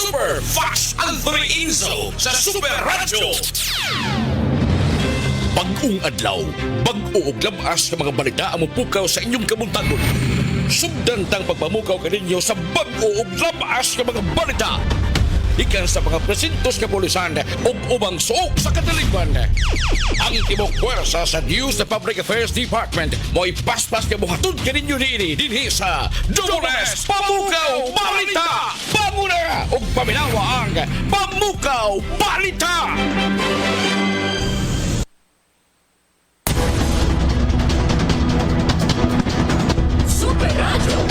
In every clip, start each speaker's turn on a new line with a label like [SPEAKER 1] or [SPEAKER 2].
[SPEAKER 1] Super Fast Anthony Inzo sa Super Radio. Bag-ong adlaw, bag-o og labas nga mga balita ang mupukaw sa inyong kamuntagon. Sugdan tang pagpamukaw kaninyo sa bag-o og labas nga mga balita. Ikan sa mga presintos kapulisan o ubang suok sa kadaliman. Ang timok puwersa sa News and Public Affairs Department mo'y paspas ka buhatod kaninyo niini dinhi sa Dores Pamukaw Balita! Panguna o paminawa ang Pamukaw Balita! Super Radio!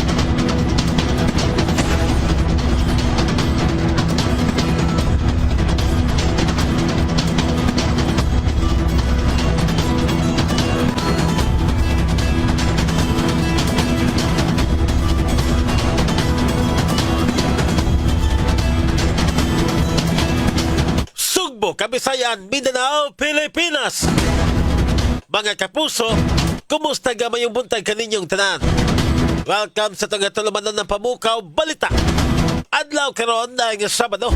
[SPEAKER 2] Kabisayan, Mindanao, Pilipinas. Mga kapuso, kumusta gamay yung buntag kaninyong tanan? Welcome sa tulumanon ng Pamukaw Balita. Adlaw karon na ng Sabado,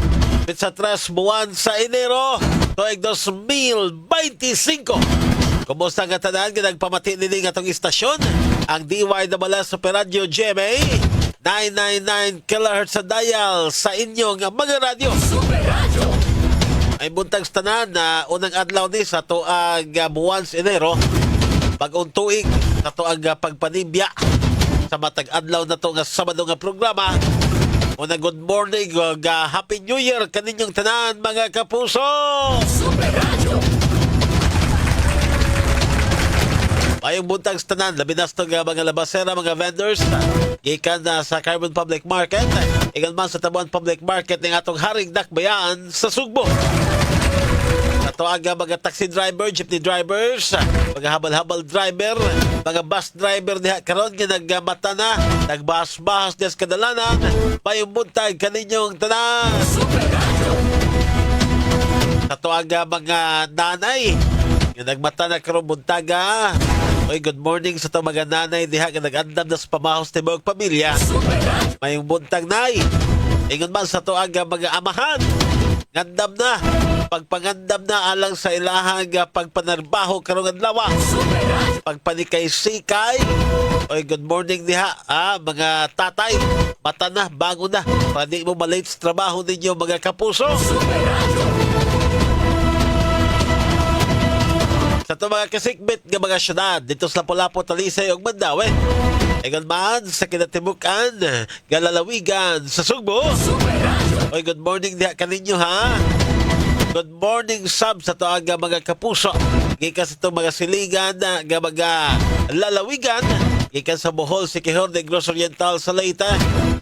[SPEAKER 2] sa 3 buwan sa Enero, tuig 2025. Kumusta nga tanan nga nagpamati nini nga tong istasyon? Ang DYWS Super Radio GMA 999 kHz sa dial sa inyong mga radyo. Super Radio! Ay buntag tanan na unang adlaw ni sa tuag buwan sa Enero, bagong tuig sa tuag pagpanibya sa matag adlaw na to nga Sabado nga programa. Una good morning ug Happy New Year kaninyong tanan mga kapuso. Super Radio. Ayong buntag tanan, labi na sa mga labasera, mga vendors gikan na sa Carbon Public Market, ikan man sa Tabuan Public Market ng atong Haring Dakbayan sa Sugbo. Ato aga mga taxi driver, jeepney drivers, mga habal-habal driver, mga bus driver diha karon nga nagmata na, nagbahas-bahas des kadalanan, mayong buntag kaninyong tanan. Ato aga mga nanay nga nagmata na karon buntaga. Oy, good morning sa itong mga nanay diha nga nag-andam na sa pamahos ni mga pamilya. Mayong buntag nay. Ingon man sa ito aga mga amahan. Ngandam na. Pagpangandam na alang sa ilahang pagpanarbaho karong adlaw. Pagpanikay-sikay. Oy, good morning diha. Mga tatay. Mata na, bago na. Para di mo malate sa trabaho ninyo mga kapuso. Sa ito mga kasikbit ng mga syudad dito sa Lapu-Lapu, Talisay ug Mandaue. Ingon man sa kinatimukan, galalawigan sa Sugbo. Oy, good morning diha kaninyo ha. Good morning sab sa ito aga mga kapuso. Gikan sa ito mga siligan nga mga lalawigan. Gikan sa Bohol, Siquijor, Negros Oriental sa Leyte.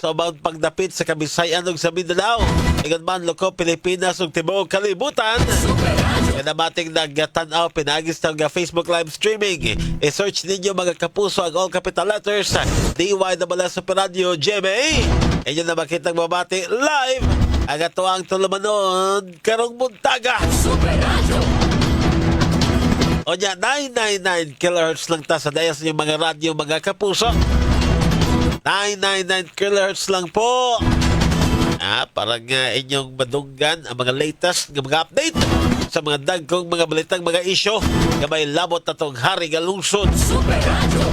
[SPEAKER 2] Sa ubang pagdapit sa Kabisayan ug sa Mindanao. Ingon man Loko, Pilipinas ug tibuok kalibutan. Kanamating nagtanaw pinagis ng Facebook live streaming. I-search ninyo mga kapuso ang all capital letters DYWS Super Radio GMA. Inyo na makitang babati live ang atuang tulumanon karong buntaga. Super Radio. O niya, 999 kHz lang ta sa dayas ng mga radyo mga kapuso. 999 kHz lang po. Parang inyong madunggan ang mga latest ng mga update sa mga dagkong mga balitang mga isyo na may labot na itong hari nga lungsod. Super Radio.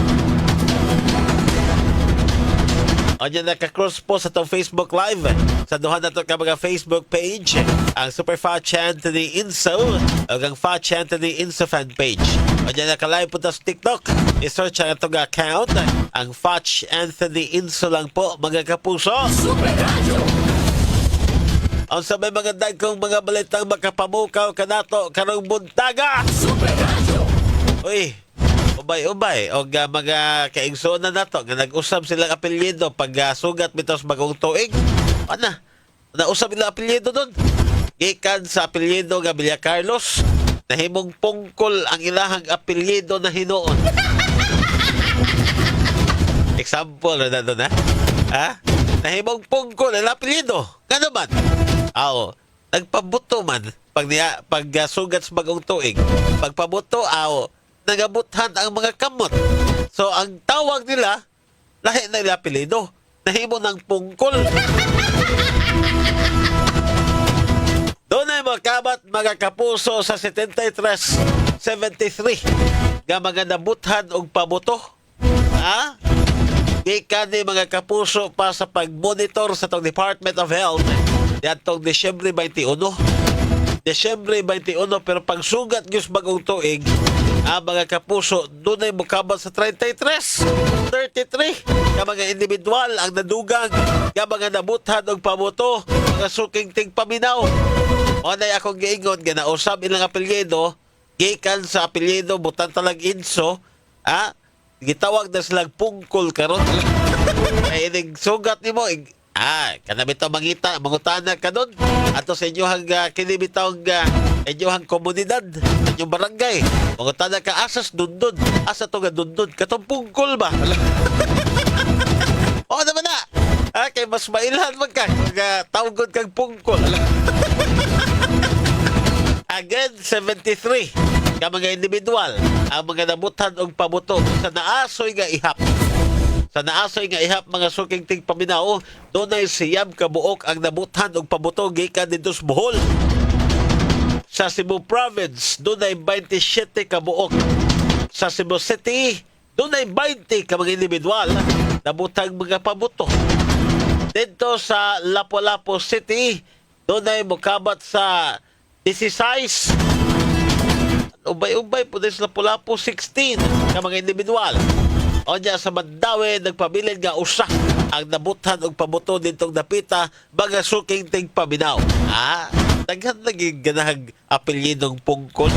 [SPEAKER 2] O niya nakakross po sa itong Facebook Live sa duha na ito ka mga Facebook page ang Super Fat Anthony Inso o ang Fat Anthony Inso fan page. O niya nakalive po sa TikTok, i-search ang itong account ang Fat Anthony Inso lang po mga kapuso. Super Radio. Ang sabay mga dagkong mga balitang makapamukaw kanato karong buntaga. Super Radio. Uy, ubay-ubay o mga kaigsunan na to nga nag-usab silang apelyido pag sugat mitos bagong tuig. Ana, nausab nila apelyido doon. Gikan sa apelyido nga Villa Carlos, nahimong pungkol ang ilahang apelyido na hinuon. Example na doon ha? Nahimong pungkol ang apelyido. Nga naman? Nagpabuto man pag sugat sa bagong tuig. Pagpabuto, nagabuthan ang mga kamot. So, ang tawag nila, lahi na nila apelido. Nahimo ng pungkol. mokabat mga kapuso sa 73-73 nga mga nabuthan og pabuto. Ha? Gikan ni mga kapuso pa sa pag-monitor sa tong Department of Health diadtong Disyembre 21. Disyembre 21 pero pagsugat gyud bagong tuig ang mga kapuso dunay mokabat sa 33 nga mga individual ang nadugang nga mga nabuthan og pabuto mga suking tigpaminaw. O na akong giingon nga nausab ilang apelyido gikan sa apelyido butan talag inso gitawag na silang pungkol karon. Ay inig sugat nimo kanabitaw mangita, mangutana ka doon. Ato sa inyohang kinibitaw inyohang komunidad, inyong barangay. Mangutana ka, asas dundun. Asa to nga dundun? Katong pungkol ba? O naman na. Kay mas mailhan man ka. Tawagod kang pungkol. Again, 73. Ka mga individual, ang mga nabutan og pabuto sa naasoy nga ihap. Sa naasoy nga ihap mga suking tigpaminaw, dunay siyam ka buok ang nabutan og pabuto gikan didto sa Bohol. Sa Cebu Province, dunay 27 ka buok. Sa Cebu City, dunay 20 ka mga individual nabutang mga pabuto. Dito sa Lapu-Lapu City, dunay mokabat sa 16. Ubay-ubay po din sa Lapu-Lapu 16 ka mga individual. O niya sa Mandawi, nagpabilin nga usa ang nabuthan og pabuto dintong dapita mga suking tigpaminaw. Daghan naging ganahag apelyidong pungkol.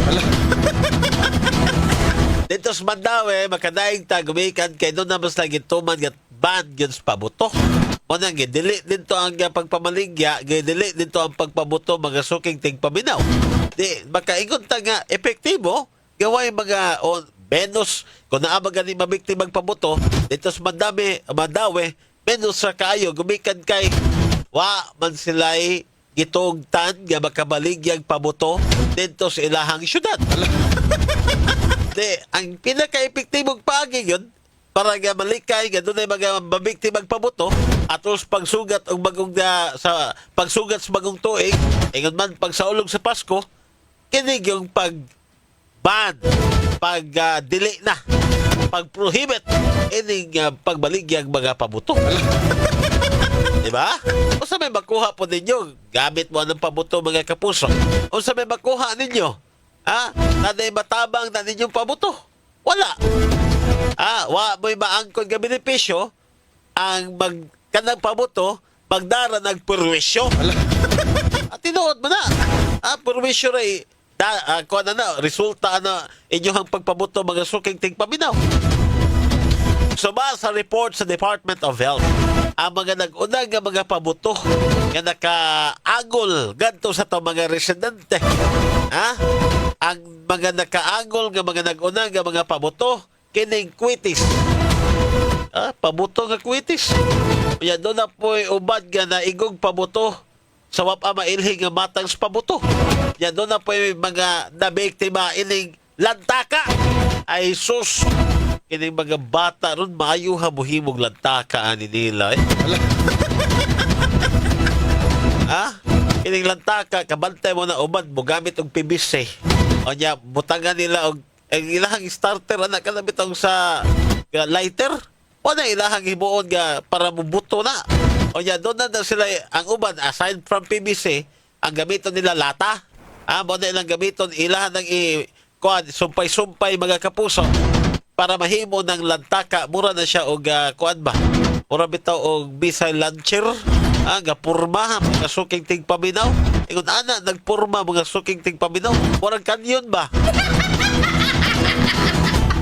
[SPEAKER 2] Dito sa Mandawi, makadaing tagumikan kay doon na mas lagi tuman nga ban yun sa pabuto. O nang gidili dito ang pagpamaligya, gidili dito ang pagpabuto mga suking tigpaminaw. Di, makaingon ta nga epektibo, gaway mga menos kung naabagan ni mabiktimang pabuto dito sa Mandawi menos sa kaayo gumikan kay man sila'y gitugtan nga makabaligyang pabuto dito sa ilahang syudad. Ang pinaka-epektibong paagi yun para nga malikay nga doon ay mga mabiktimang pabuto at pagsugat og bagong sa pagsugat sa bagong tuig ingon man pagsaulog sa Pasko kinig yung dili na pag-prohibit ining pagbaligyang mga pabuto. Diba? O sa may makuha po ninyo, gamit mo ng pabuto mga kapuso. O sa may makuha ninyo, nanay matabang na ninyong pabuto. Wala. Mo'y maangkon nga benepisyo, ang kanang pabuto, magdara nagpurwisyo. At tinuod mo na. Purwisyo ray, resulta inyong pagpabuto mga suking tigpaminaw. Sa report sa Department of Health, ang mga nag-unang nga mga pabuto nga nakaangol ganto sa to mga residente. Ang mga nakaangol nga mga nag-unang nga mga pabuto kining kwitis. Pabuto nga kwitis. Kaya doon na po'y ubad nga naigong pabuto sa wapa mailhi nga matang sa pabuto. Yan doon na po'y mga nabiktima ining lantaka. Ay sus, kining mga bata ron maayo hamuhimog lantaka ani nila kining lantaka kabantay mo na ubad mo gamit og PVC o nya butangan nila og ilahang starter anak kanabit og sa lighter o na ilahang himuon nga para mubuto na o nya doon na sila ang uban aside from PVC ang gamiton nila lata mo na ilang gamiton ilahan ng sumpay-sumpay mga kapuso para mahimo ng lantaka mura na siya og mura bitaw og missile launcher nga purma mga suking tigpaminaw ingon ana nagpurma mga suking tigpaminaw murag kanyon ba.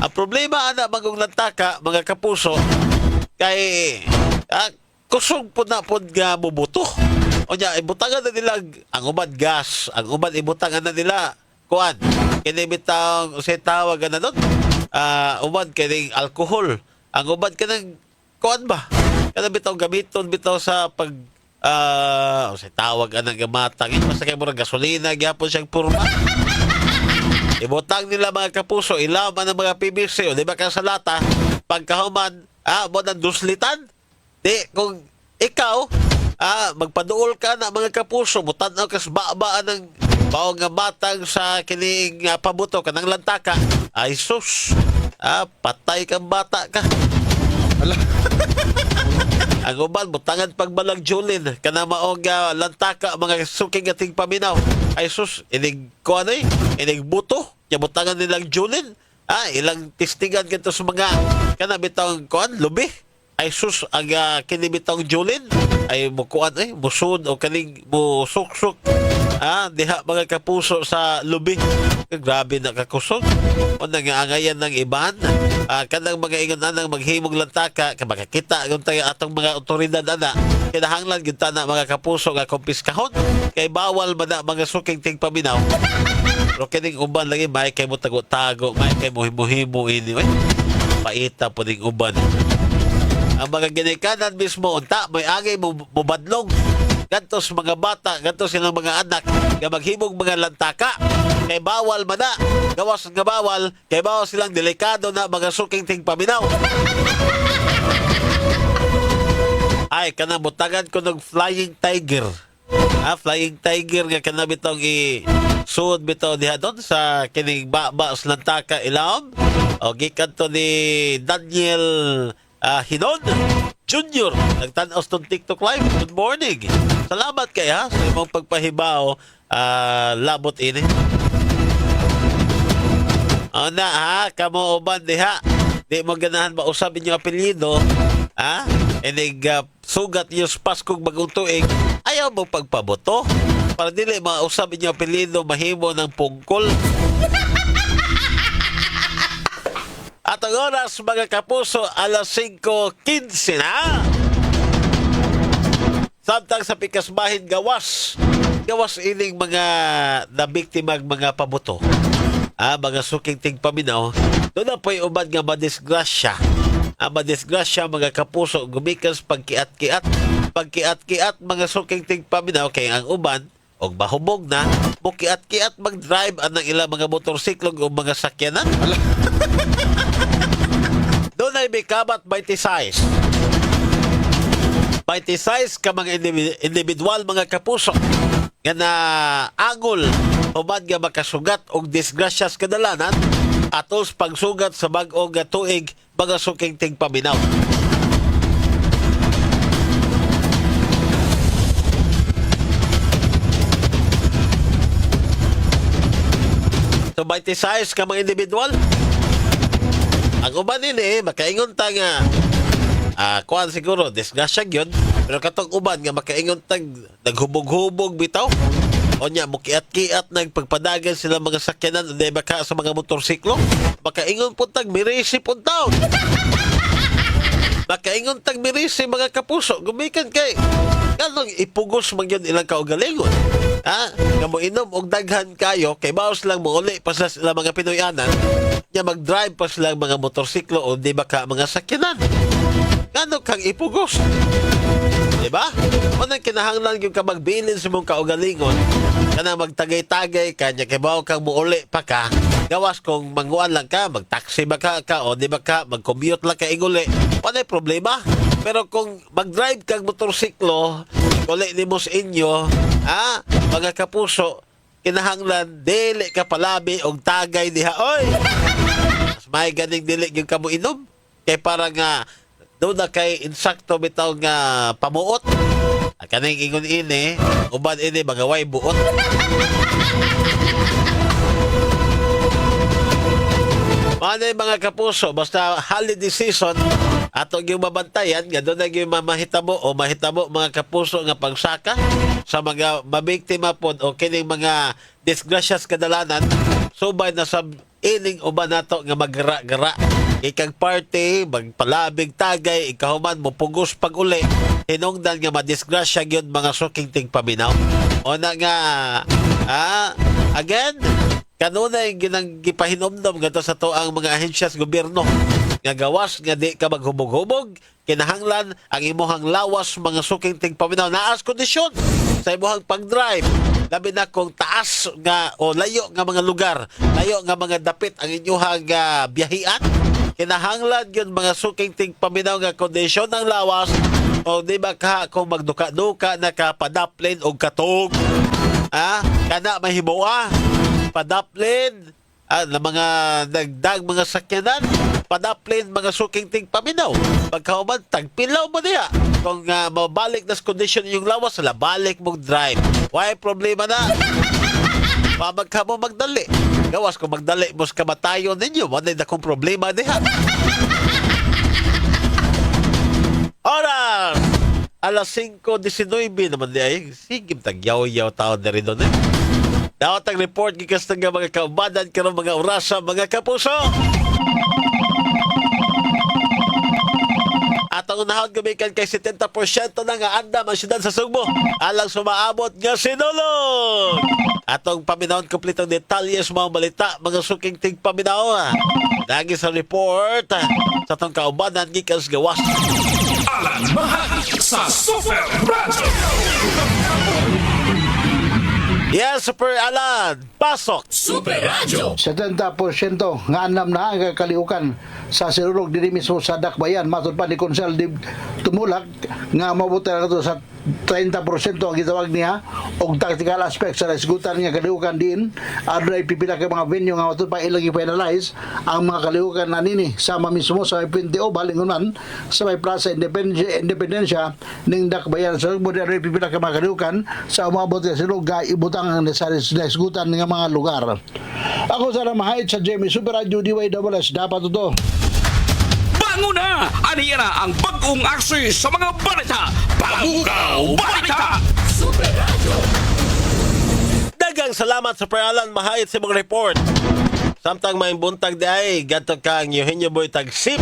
[SPEAKER 2] Ang problema ana magong lantaka mga kapuso kay kusog po na po nga mubuto o nya ibutangan na nila ang ubad gas ang ubad ibutangan na nila kini bitaw sa tawag na doon ubad kining alcohol ang ubad kanang ba kada bitaw gamiton bitaw sa pag sa tawag anang gamatang basta kay murag gasolina gyapon siyang purma ibutang nila mga kapuso ilaman ang mga PVC o di ba ka sa lata pagkahuman mo nang duslitan di kung ikaw magpaduol ka na mga kapuso mutanaw kas baba ng mao nga matang sa kining pabuto kanang lantaka ay sus. Patay kang bata ka.
[SPEAKER 1] Ala.
[SPEAKER 2] Ang uban butangan pagbalag Julin kana mao nga lantaka mga suking ating paminaw. Ay sus, inig ko ano inig buto. Nya butangan nilang Julin. Ilang tistingan kanto sa mga kana bitong kuan lubi. Ay sus ang kinibitong Julin ay mukuan musud o kaning musuksok diha mga kapuso sa lubi. Grabe na kakusog o nangaangayan ng iban kanang mga ingon anang maghimog lantaka kay makakita yung tayo atong mga otoridad ana kinahanglan gyud na mga kapuso nga kumpiskahon kay bawal man na mga suking ting paminaw. Pero kining uban lagi may kay mo tago-tago may kay muhimo ini paita po ning uban. Ang mga ginikanan mismo unta may angay mubadlong gantos mga bata gantos silang mga anak nga maghimog mga lantaka kay bawal man na gawas nga bawal kay bawal silang delikado na mga suking ting paminaw. Ay kanang butagan ko ng flying tiger. Flying tiger nga kana bitong i-suod bitaw diha doon sa kining baba sa lantaka ilawom o gikan to ni Daniel Hinon Junior, nagtanaw tong TikTok live. Good morning. Salamat kay sa imong pagpahibaw. Labot ini. Kamo uban diha. Di mo ganahan mausab inyong apelyido. Inig sugat niyo sa Paskong bagong tuig. Ayaw mo pagpaboto. Para dili mausab inyong apelyido mahimo ng pungkol. At ang oras, mga kapuso, alas 5:15 na. Samtang sa pikasbahin gawas. Gawas ining mga nabiktimang mga pabuto. Mga suking ting paminaw. Doon na po'y uban nga madisgrasya. Madisgrasya, mga kapuso, gumikas pagkiat-kiat. Pagkiat-kiat, mga suking ting paminaw. Kaya ang uban, og bahubog na, mukiat-kiat mag-drive anang ilang mga motorsiklo o mga sakyanan. Doon ay may kabat 26. 26 ka mga individual mga kapuso nga na angol humad nga makasugat og disgrasyas kadalanan atol sa pagsugat sa bag-o nga tuig mga suking ting paminaw. So 26 ka mga individual. Ang uban nini, makaingon ta nga kuan siguro, disgrasya yun. Pero katong uban nga makaingon tag naghubog-hubog bitaw. O niya, mukiat-kiat nagpagpadagan sila mga sakyanan o baka sa mga motorsiklo. Makaingon po tag mirisi po taon. Makaingon tag mirisi mga kapuso. Gumikan kay kanong ipugos man yun ilang kaugalingon. Nga mo inom og daghan kayo kay bawas lang mo uli pa sila mga Pinoyanan nga mag-drive pa sila mga motorsiklo o di ba ka mga sakyanan. Ngano kang ipugos? Diba? Unang kinahanglan yung ka magbilin sa mong kaugalingon kana magtagay-tagay kanya kay bawa kang muuli pa ka gawas kung manguan lang ka magtaksi ba ka o di ba ka mag-commute lang ka iguli wala problema. Pero kung mag-drive kang motorsiklo uli ni mo sa inyo mga kapuso kinahanglan dili ka palabi og tagay diha oy. Mas may ganing dili gyud ka mo inom kay para nga doon na kay insakto bitaw nga pamuot. Kaning ingon ini uban ini mga way buot. Mga kapuso basta holiday season ato yung mabantayan nga doon na yung mahitabo o mahitabo mga kapuso nga pagsaka sa mga mabiktima pod o kining mga disgrasyas kadalanan subay na sa ining uban nato nga magra-gara ikang party magpalabig tagay ikahuman mo pugos pag uli hinungdan nga madisgrasya gyud mga suking ting paminaw o na nga again kanunay ginang gipahinomdom nga sa to ang mga ahensyas gobyerno nga gawas nga di ka maghubog-hubog kinahanglan ang imuhang lawas mga suking ting paminaw naas kondisyon sa imuhang pag-drive labi na kung taas nga o layo nga mga lugar layo nga mga dapit ang inyuhang biyahian kinahanglan yun mga suking ting paminaw nga kondisyon ng lawas o di ba ka kung magduka-duka na kapadaplin o katog Kana mahimoa, padaplin, na mga nagdag mga sakyanan, padaplin mga suking ting paminaw. Pagkauman, tagpilaw mo niya. Kung mabalik na sa kondisyon yung lawas, balik mong drive. Why problema na? Mamagka mo magdali. Gawas kung magdali mo sa kamatayon ninyo, wala na kong problema niya. Oras! Alas 5:19 naman di ay. Sige, tagyaw-yaw taon na rin doon eh. Dapat ang report gikas ng mga kaubanan karong mga orasa, mga kapuso. At ang unahon gamikan kay 70% na nga andam ang syudad sa Sugbo. Alang sumaabot nga sinulog. Atong paminahon kompletong detalye sa mga balita, mga suking tig paminaw. Lagi sa report sa itong kaubanan gikas gawas.
[SPEAKER 1] Alan Mahal sa Super Radio.
[SPEAKER 2] Yes, Super Alan. Pasok.
[SPEAKER 1] Super Radio.
[SPEAKER 3] 70% nga anam na ang kaliukan sa sirulog diri mismo sa Dakbayan. Matod pa ni Konsel Tumulak nga mabuti na ito sa 30% ang gitawag niya og tactical aspect sa resgutan nga kaliukan din. Adray pipila ka mga venue nga matod pa ilang i-finalize ang mga kaliukan na nini sama mismo sa may PNTO balingon man sa may Plaza Independencia ning Dakbayan. So adray pipila ka mga kaliukan sa umabot nga silog ga ibutang sa resgutan nga mga lugar. Ako sa Ramahait sa Jamie Super Radio DYWS dapat ito.
[SPEAKER 1] Banguna! Ani na ang bagong aksi sa mga balita. Pamukaw Balita! Super Radio.
[SPEAKER 2] Dagang salamat sa Alan Mahayat sa mga report. Samtang may buntag di ay, gato kang Eugenio Boy Tagsip.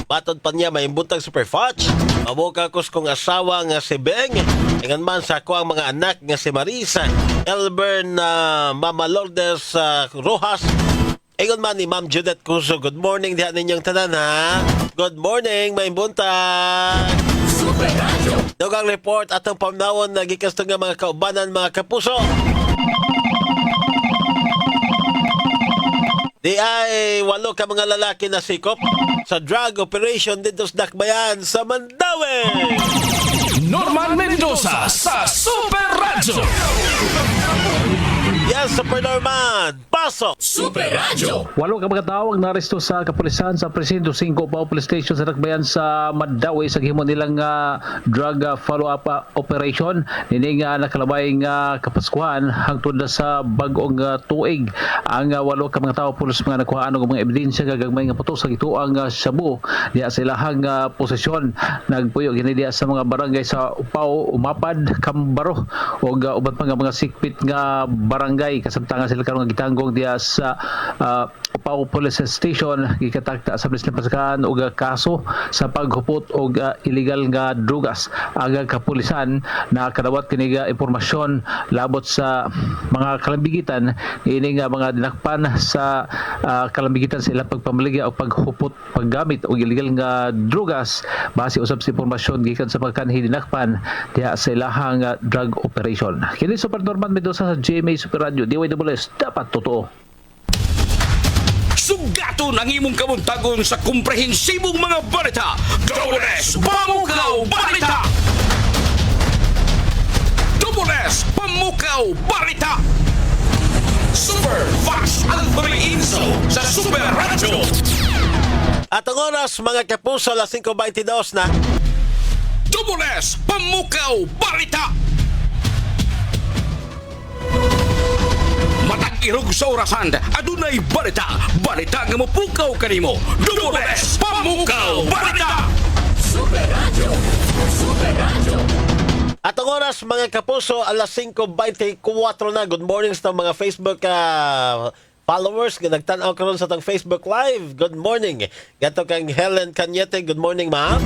[SPEAKER 2] Matod pa niya may buntag Super Fudge. Mabuka kus kong asawa nga si Beng. Ingan man sa ako ang mga anak nga si Marisa, Elbern, Mama Lourdes Rojas. Ingon man ni Ma'am Judith Cuso. Good morning diha ninyong tanan ha. Good morning, may buntag. Super Radio. Dugang report atong paminawon na gikasto nga mga kaubanan, mga kapuso. Di ay 8 ka mga lalaki na sikop sa drug operation dito sa Dakbayan sa Mandaue.
[SPEAKER 1] Norman Mendoza sa Super Radio.
[SPEAKER 2] Yes, Super Norman. Pasok.
[SPEAKER 1] Super Radio.
[SPEAKER 4] 8 ka mga tao ang naresto sa kapulisan sa Presinto 5 Pao Police Station sa Dakbayan sa Mandaue sa gihimo nilang drug follow-up operation. Nini nga nakalabay nga kapaskuhan hangtod na sa bag-ong tuig. Ang 8 ka mga tao pulos mga nakuhaan og mga ebidensya gagmay nga putos sa gituang Shabu diya sa ilahang posisyon. Nagpuyo gini diya sa mga barangay sa Pao, Umapad, Kambaro ug uban pa nga mga sikpit nga barangay kasamtangan sila karon nga gitanggong diya sa Pao Police Station gikatakta sa Police Pasakan og kaso sa paghupot og illegal nga drugas. Aga kapulisan na kadawat kini nga impormasyon labot sa mga kalambigitan ini nga mga dinakpan sa kalambigitan sa ilang pagpamaligya o paghupot paggamit og illegal nga drugas base usab sa impormasyon gikan sa pagkanhi dinakpan diya sa ilahang drug operation. Kini Super Norman Mendoza sa GMA Super Radio DYWS dapat totoo.
[SPEAKER 1] Sugaton ang imong kabuntagon sa komprehensibong mga balita. Dobles Pamukaw Balita! Dobles Pamukaw Balita! Super Fast ang pag-iinso sa Super Radio.
[SPEAKER 2] At ang oras mga kapuso alas 5:22 na.
[SPEAKER 1] Dobles Pamukaw Balita! Matag irog sa orasan, adunay balita. Balita nga mapukaw kanimo. Dobles Pamukaw Balita! Super Radio. Super Radio.
[SPEAKER 2] At ang oras mga kapuso alas 5:24 na. Good morning sa mga Facebook followers nga nagtan-aw karon sa tang Facebook Live. Good morning. Gato kang Helen Cañete. Good morning, ma'am.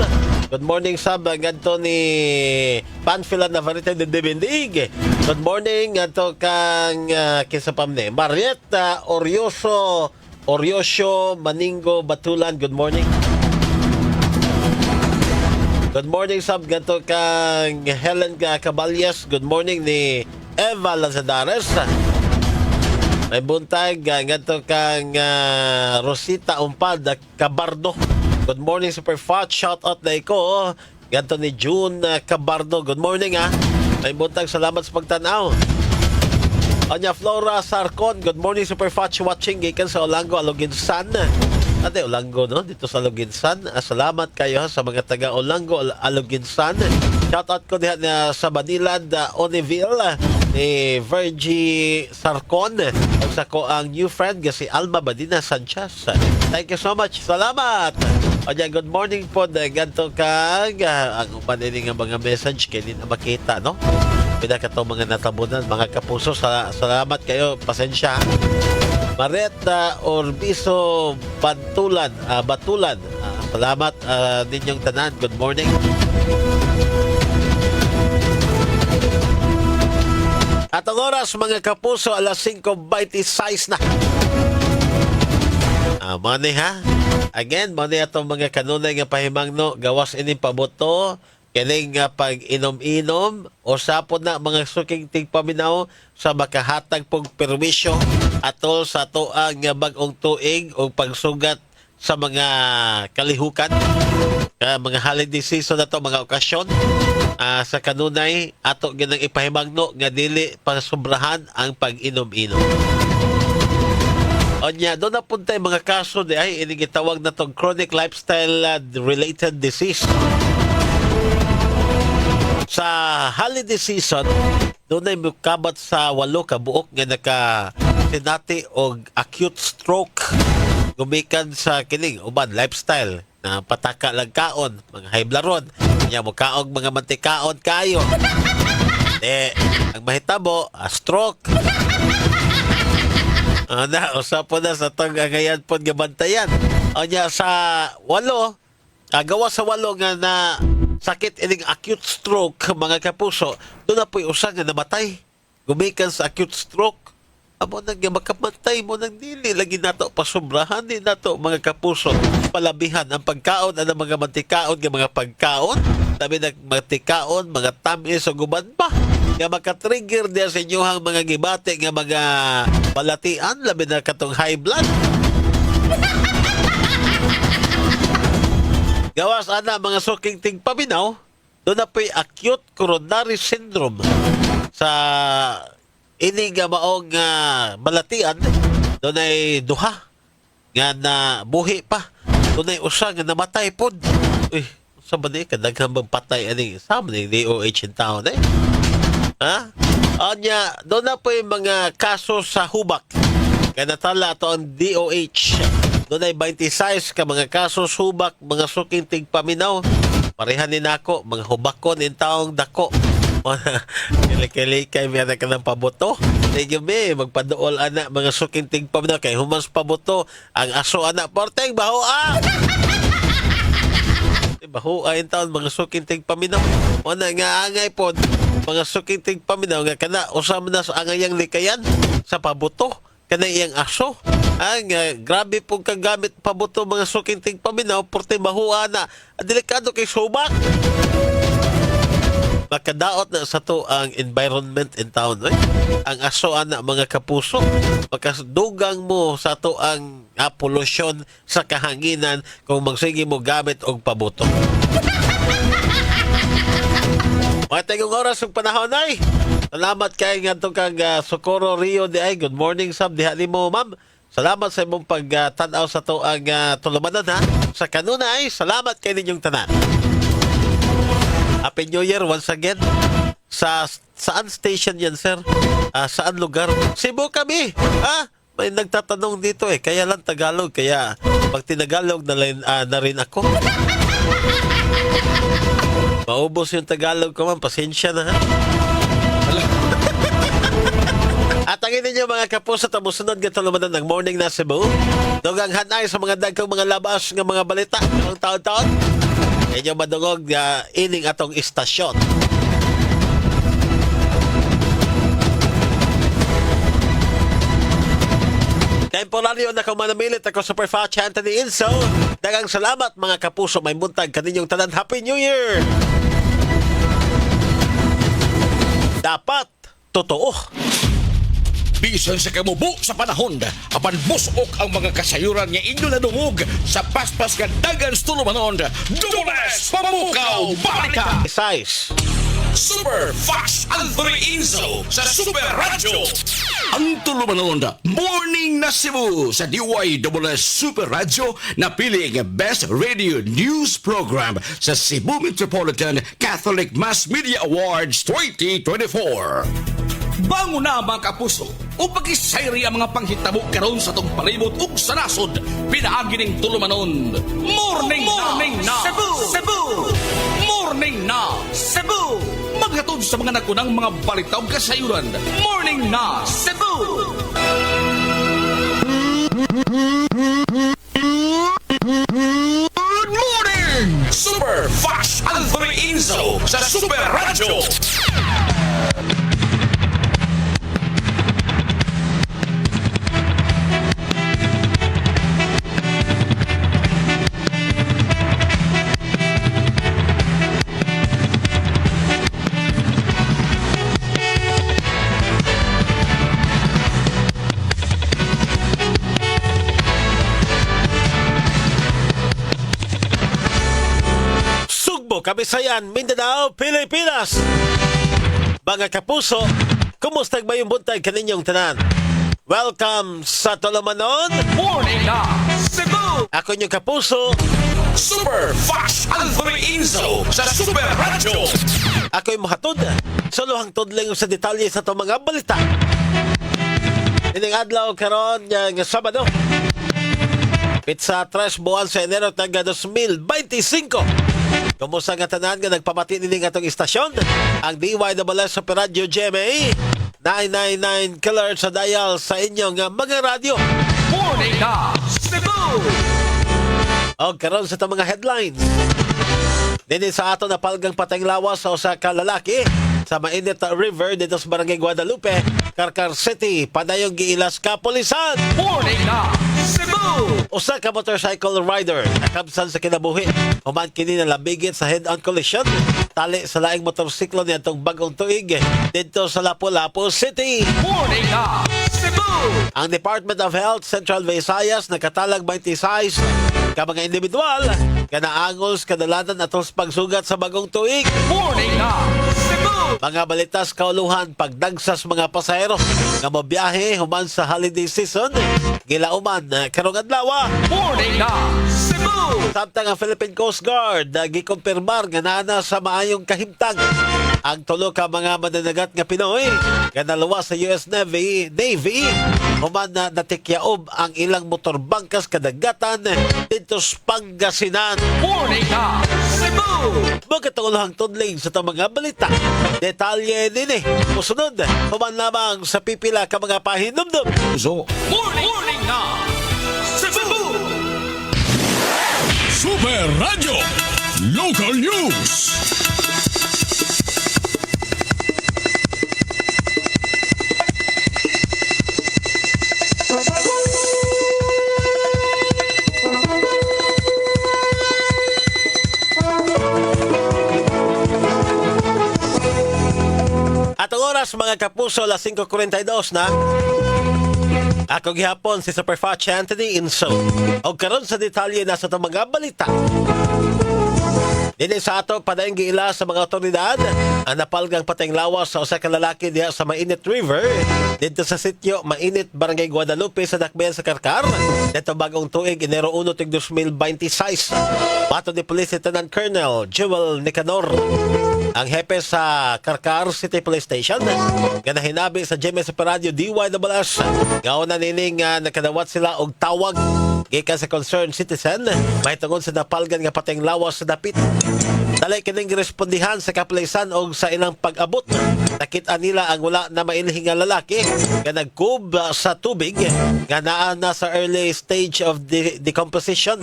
[SPEAKER 2] Good morning sab gadto ni Panfila Navarrete de Bendig. Good morning gadto kang kinsa pam ni Marietta Oriosio Maningo Batulan. Good morning. Good morning sab gadto kang Helen Caballas. Good morning ni Eva Lazadares. May buntag gadto kang Rosita Umpad Cabardo. Good morning, Super Fat. Shout out na iko. Ganto ni June Cabardo. Good morning, ha. May buntag. Salamat sa pagtanaw. Onya Flora Sarcon, good morning Super Fudge watching gikan sa Olango Aluginsan. Ate Olango no dito sa Aluginsan. Salamat kayo sa mga taga Olango Aluginsan. Shout out ko diha na sa Banilan Oniville ni Virgie Sarcon ug sa ko ang new friend nga si Alma Badina Sanchez. Thank you so much. Salamat. Onya good morning po ganto kag ang uban ini nga mga message kay di na makita no. Pila ka to mga natabunan, mga kapuso, salamat kayo, pasensya. Mareta Orbiso Batulan, salamat ninyong tanan, good morning. At ang oras, mga kapuso, alas 5:26 na. Mani ha? Again, mani atong mga kanunay nga pahimangno, gawas ining paboto, kining nga pag inom-inom o sapon na mga suking tigpaminaw sa makahatag pong permisyo atol sa tuang nga bag-ong tuig o pagsugat sa mga kalihukan, mga holiday season na to, mga okasyon. Sa kanunay, ato ginang ipahimangno nga dili pasubrahan ang pag-inom-inom. Onya, doon na punta yung mga kaso di ay inigitawag na tong chronic lifestyle related disease. Sa holiday season, doon ay mukabat sa 8 ka buok nga naka-sinati og acute stroke gumikan sa kining uban lifestyle na pataka lang kaon, mga high blood rod, nya mo kaog mga mantikaon kayo. Ang mahitabo, stroke. Usapo na sa tong agayan po nga bantayan. Onya sa 8, gawa sa 8 nga na sakit ining acute stroke, mga kapuso, doon na po'y usa nga namatay. Gumikan sa acute stroke. Amo nang makamatay mo nang dili lagi nato pasubrahan din nato, mga kapuso. Palabihan ang pagkaon ang mga mantikaon nga mga pagkaon. Tabi ng mantikaon, mga tamis o guban pa. Nga makatrigger diya sa inyohang mga gibate nga mga balatian, labi na katong high blood. Gawas ana mga suking tigpaminaw, doon na po'y acute coronary syndrome. Sa ini nga maong balatian, doon ay duha nga na buhi pa. Doon ay usa nga namatay pod. Uy, sa ba ni kadaghang magpatay ani sa ni DOH in town eh. Ha? Anya, doon na po'y mga kaso sa hubak. Kaya natala ito ang DOH. Doon ay 26 ka mga kaso subak, mga suking tigpaminaw. Parehan ni nako, mga hubakon in taong dako. Kili-kili kay may na ka ng paboto. Sige be, magpadool anak mga suking tigpaminaw. Kay humans paboto, ang aso anak porteng, bahua! Bahua in taon, mga suking tigpaminaw. Wala nga angay po, mga suking tigpaminaw nga kana, usam na sa angayang likayan sa paboto. Kana iyang aso. Grabe pong kagamit pabuto mga suking tigpaminaw, porte bahua na. Delikado kay subak. Makadaot na sa to ang environment in town. Ang aso na mga kapuso. Makadugang mo sa to ang pollution sa kahanginan kung magsige mo gamit og pabuto. Mga tayong oras ng panahon ay. Salamat kay nga itong kang Socorro Rio de ay. Good morning, Sam. Diha ni mo, ma'am. Salamat sa imong pagtanaw sa to ang tulumanan, ha. Sa kanunay, salamat kay ninyong tanan. Happy New Year once again. Saan station yan, sir? Saan lugar? Cebu kami. May nagtatanong dito eh. Kaya lang Tagalog. Kaya pag tinagalog na rin ako. Maubos yung Tagalog ko, man. Pasensya na, ha. At ang ninyo mga kapuso, tamusunod nga tulumanan ng morning na Cebu. Dugang hanay sa mga dagkang mga labas ng mga balita ng taon-taon. Inyo madungog ining atong istasyon. Temporaryo na kung manamilit ako Super Fudge Anthony Inso. Dagang salamat mga kapuso, may buntag kaninyong tanan. Happy New Year! Dapat totoo.
[SPEAKER 1] Bisan sa kamubo sa panahon, apan busok ang mga kasayuran nga inyo nadungog sa paspas nga dagan tulumanon. Dulas Pamukaw Balita!
[SPEAKER 2] Size.
[SPEAKER 1] Super Fudge Anthony Inzo sa Super Radio. Ang tulumanon, Morning na Cebu sa DYWS Super Radio na pili ang Best Radio News Program sa Cebu Metropolitan Catholic Mass Media Awards 2024. Bango na mga kapuso o pag-isayri ang mga panghitabo karon sa tong palibot ug sa nasod. Pinaagi ning tulumanon. Morning na Cebu! Cebu! Morning na Cebu! Maghatod sa mga nakunang mga balita ug kasayuran. Morning na Cebu! Good morning! Super Fast Anthony Inzo sa Super Radio!
[SPEAKER 2] Kabisayan, Mindanao, Pilipinas. Mga kapuso, kumusta ba yung buntag kaninyong tanan? Welcome sa Tulumanon.
[SPEAKER 1] Morning na Cebu!
[SPEAKER 2] Ako yung kapuso.
[SPEAKER 1] Super Fast Anthony Inzo sa Super Radio!
[SPEAKER 2] Ako yung mahatod. Suluhang tudling sa detalye sa itong mga balita. Ining adlaw karon ng Sabado. Pizza 3 buwan sa Enero tangga 2025. Kumusta nga tanan nga nagpamati nini nga itong istasyon? Ang DYWS Super Radio GMA 999 killer sa dial sa inyong mga radyo.
[SPEAKER 1] Morning na Cebu!
[SPEAKER 2] O karon sa itong mga headlines. Dini sa ato na palgang patayng lawas sa usa ka lalaki sa mainit na river dito sa Barangay Guadalupe, Carcar City, padayong giilas kapulisan.
[SPEAKER 1] Morning na Cebu!
[SPEAKER 2] Usa ka motorcycle rider nakabsan sa kinabuhi. Human kini na labigit sa head-on collision tali sa laing motorsiklo nitong bagong tuig dito sa Lapu-Lapu City.
[SPEAKER 1] Morning na Cebu!
[SPEAKER 2] Ang Department of Health Central Visayas nakatalag 26 ka mga individual kanaangos kadalanan atong pagsugat sa bagong tuig.
[SPEAKER 1] Morning na Cebu!
[SPEAKER 2] Mga balitas kauluhan pagdagsas mga pasahero nga mobiyahe human sa holiday season gilauman karong adlaw.
[SPEAKER 1] Morning na Cebu!
[SPEAKER 2] Samtang ang Philippine Coast Guard gikumpirmar nga naa sa maayong kahimtang ang tulo ka mga mananagat nga Pinoy nga naluwas sa US Navy human na natikyaob ang ilang motorbangkas kadagatan dito sa Pangasinan.
[SPEAKER 1] Morning na Cebu!
[SPEAKER 2] Magkatulahang tudling sa itong mga balita. Detalye din musunod human lamang sa pipila ka mga pahinumdum.
[SPEAKER 1] So, morning na Cebu! Super Radio Local News.
[SPEAKER 2] At ang oras mga kapuso, alas 5:42 na. Ako gihapon si Superfast Anthony Inso. O karon sa detalye na sa itong mga balita. Dili sa ato padayong giila sa mga otoridad ang napalgang patayng lawas sa usa ka lalaki diha sa Mainit River dito sa sitio Mainit, Barangay Guadalupe sa Dakbayan sa Carcar. Dito bagong tuig Enero 1 tig 2026. Pato ni Police Lieutenant Colonel Jewel Nicanor, ang hepe sa Carcar City Police Station, nga nahinabi sa GMA Super Radio DYWS gaon na nining nakadawat sila og tawag gikan sa concerned citizen mahitungod sa napalgan nga patayng lawas sa dapit. Dali kining respondihan sa kapulisan og sa ilang pag-abot. Nakita nila ang wala na mailhing nga lalaki nga nagkub sa tubig nga naa na sa early stage of decomposition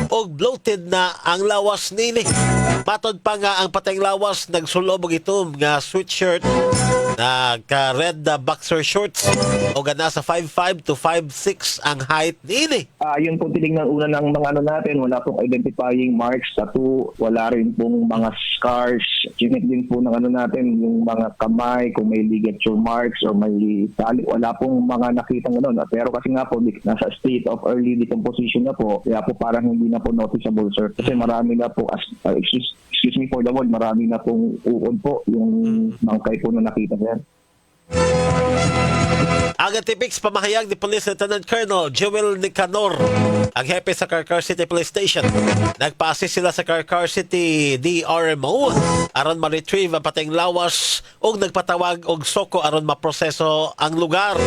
[SPEAKER 2] og bloated na ang lawas nini. Matod pa nga ang patayng lawas nagsulob og itom nga sweatshirt na ka-red boxer shorts o gana sa 5'5 to 5'6 ang height nini.
[SPEAKER 5] Yun po tinignan una ng mga natin, wala pong identifying marks, tattoo, wala rin pong mga scars. Chinik din po ng natin, yung mga kamay, kung may ligature marks or may tali, wala pong mga nakitang gano'n. Pero kasi nga po, nasa state of early decomposition na po, kaya po parang hindi na po noticeable, sir. Kasi marami na po, excuse me for the word, marami na pong uod po yung bangkay po na nakita, sir.
[SPEAKER 2] Ang tipix pamahayag ni Police Lieutenant Colonel Joel Nicanor, ang hepe sa Carcar City Police Station. Nagpa-assist sila sa Carcar City DRMO aron ma-retrieve ang patayng lawas ug nagpatawag og soko aron maproseso ang lugar.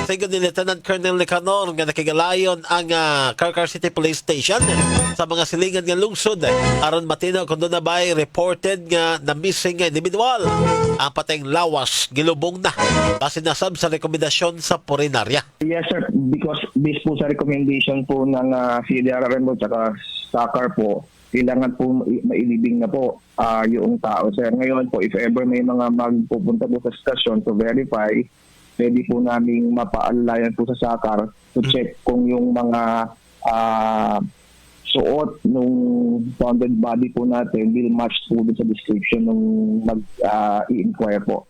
[SPEAKER 2] Sigon ni Lieutenant Colonel Nicanor nga nakigalayon ang Carcar City Police Station sa mga silingan nga lungsod aron matino kung doon na ba'y reported nga na missing nga individual. Ang patayng lawas gilubong na base na sab sa rekomendasyon sa Purinarya.
[SPEAKER 5] Yes, sir. Because based po sa recommendation po ng CDRRMO at SACAR po, kailangan po mailibing na po yung tao, sir. Ngayon po, if ever may mga magpupunta po sa stasyon to verify, pwede po namin mapaalalayan po sa SACAR to check kung yung mga suot nung founded body po natin will match po sa description nung mag-i-inquire po.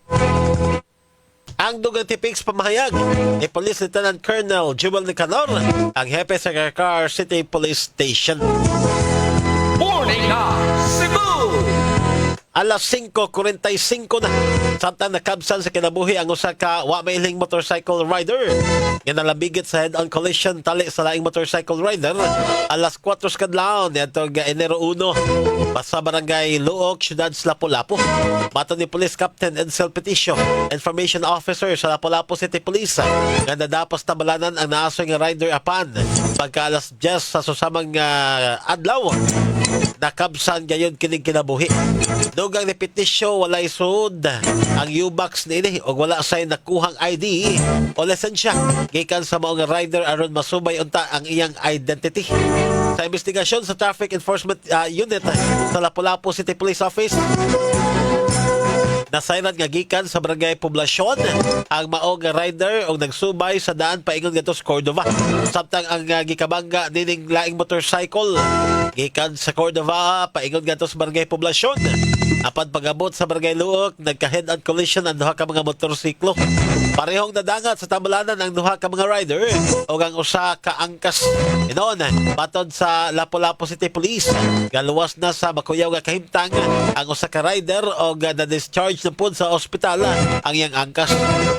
[SPEAKER 2] Ang dugang tipix pamahayag ni Police Lieutenant Colonel Joel Nicanor, ang hepe sa Carcar City Police Station.
[SPEAKER 1] Morning na Cebu!
[SPEAKER 2] Alas 5:45 na. Samtang nakabsan sa kinabuhi ang usa ka wa mailing motorcycle rider. Nga nalabigit sa head-on collision tali sa laing motorcycle rider. Alas 4 kadlawon nito Enero 1 sa barangay Luok, Siyudad sa Lapu-Lapu. Mato ni Police Captain Edsel Peticio, Information Officer sa Lapu-Lapu City Police, nga nadapos tabalanan ang naasoy nga rider apan pagka alas 10 sa susamang adlaw. Nakabsan gayon kining kinabuhi. Dugang ni Peticio walay sud ang U-Box niini o wala say nakuhang ID o lisensya gikan sa maong rider aron masubay unta ang iyang identity. Sa investigasyon sa Traffic Enforcement Unit sa Lapu-Lapu City Police Office, nasayran nga gikan sa barangay Poblasyon ang maong rider og nagsubay sa daan paingon ngadto sa Cordova. Samtang ang gikabangga nining laing motorcycle gikan sa Cordova paingon ngadto sa barangay Poblasyon. Apan pagabot sa barangay Luok, nagka-head-on collision ang duha ka mga motorsiklo. Parehong nadangat sa tambalanan ang duha ka mga rider o ang usa ka angkas. Inoon, matod sa Lapu-Lapu City Police, galuwas na sa makuyaw nga kahimtang ang usa ka rider o na-discharge na po sa ospital ang iyang angkas.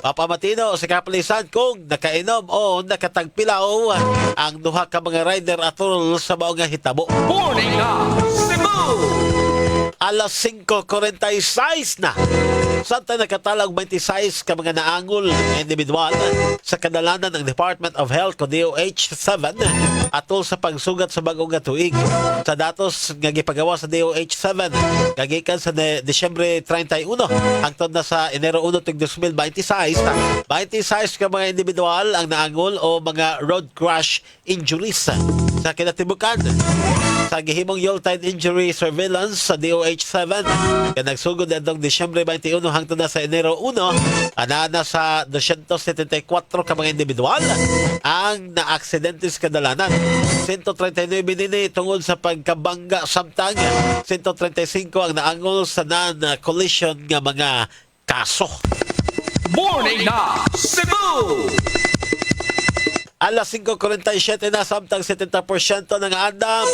[SPEAKER 2] Papamatino sa kapulisan kung nakainom o nakatagpilaw ang duha ka mga rider atol sa maong nga hitabo.
[SPEAKER 1] Morning na Cebu!
[SPEAKER 2] Alas 5:46 na. Santa nakatalag 26 ka mga naangol na individual sa kadalanan ng Department of Health o DOH-7 atol sa pagsugat sa bagong nga tuig. Sa datos nga gipagawa sa DOH-7 gagikan sa Desyembre 31 hangtod na sa Enero 1 tig 2026, 26 ka mga individual ang naangol o mga road crash injuries sa kinatibukan. Sa gihimong Yuletide Injury Surveillance sa DOH-7 kaya nagsugod atong Desyembre 21 hangtod na sa Enero 1, anana sa 274 ka mga individual ang naaksidente sa kadalanan. 139 nini tungod sa pagkabangga samtang 135 ang naangol sa non-collision nga mga kaso.
[SPEAKER 1] Morning na Cebu!
[SPEAKER 2] Alas 5:47 na samtang 70% ng andam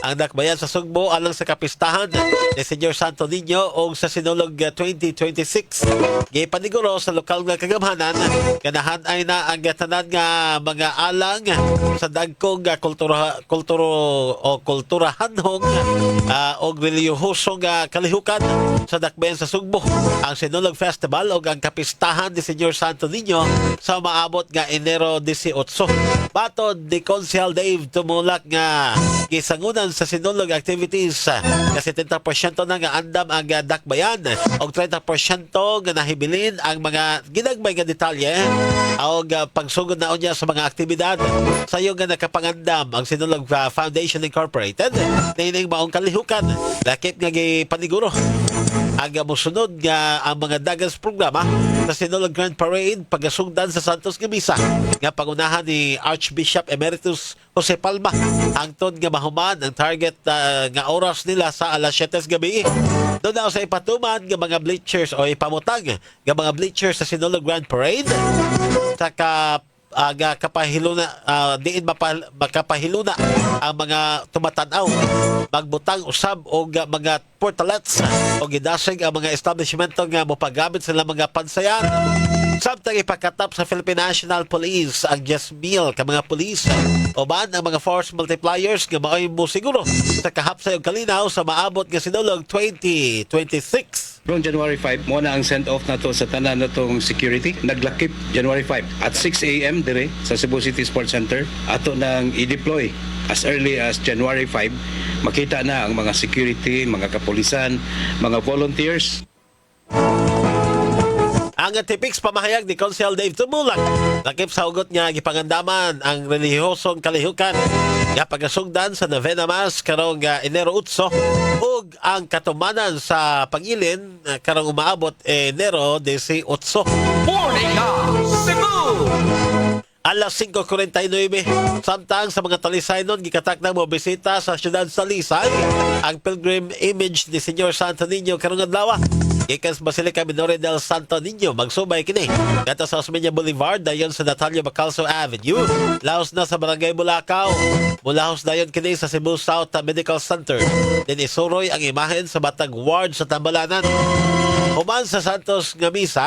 [SPEAKER 2] ang dakbayan sa Sugbo alang sa kapistahan ni Senyor Santo Niño o sa Sinulog 2026. Gipaniguro sa lokal nga kagamhanan ganahan ay na ang tanan nga mga alang sa dagkong kulturahanhong o relihiyosong kalihukan sa dakbayan sa Sugbo. Ang Sinulog Festival o ang kapistahan ni Senyor Santo Niño sa maabot nga Enero 18. Batod ni Konsehal Dave Tumulak nga gisangunan sa sinulog activities nga 70% na nga andam ang dakbayan o 30% nga nahibilin ang mga ginagmay nga detalye o pagsugod na unya sa mga aktibidad. Sayo nga nakapangandam ang Sinulog Foundation Incorporated nining maong kalihukan lakip nga gipaniguro ang musunod nga ang mga dagas programa sa Sinulog Grand Parade pagasugdan sa Santos nga Misa nga pangunahan ni Archbishop Emeritus Jose Palma. Hangtod nga mahuman ang target nga oras nila sa alas 7 gabi. Doon na sa ipatuman nga mga bleachers o ipamutang nga mga bleachers sa Sinulog Grand Parade sa kapahiluna diin makapahiluna ang mga tumatanaw magbutang usab o mga portalets o gidasig ang mga establishmento nga mopagamit sila mga pansayan. Samtang samtang ipakatap sa Philippine National Police ang 10,000 ka mga pulis o ban ang mga force multipliers nga mao'y mo siguro sa kahapsay og kalinaw sa maabot nga sinulog 2026.
[SPEAKER 6] From January 5, mo na ang send-off na to sa tanan na tong security. Naglakip January 5 at 6 a.m. dire sa Cebu City Sports Center. Ato nang i-deploy as early as January 5. Makita na ang mga security, mga kapulisan, mga volunteers.
[SPEAKER 2] Ang Tipix pamahayag ni Consel Dave Tumulak lakip sa ugot nga gipangandaman ang relihiyosong kalihukan nga pagasugdan sa Novena Mass karong Enero 8 ug ang katumanan sa pangilin karong umaabot Enero 18.
[SPEAKER 1] Morning Cebu!
[SPEAKER 2] Alas 5:49, samtang sa mga talisaynon gikatak ng mobisita sa siyudad sa Lisay ang pilgrim image ni Señor Santo Niño karong adlaw. Gikan sa Basilica Minore del Santo Niño magsubay kini ngadto sa Osmeña Boulevard dayon sa Natalio Bacalso Avenue, laos na sa Barangay Bulacau. Mulahos dayon kini sa Cebu South Medical Center. Din isuroy ang imahen sa Batang Ward sa Tambalanan. Human sa Santos nga misa,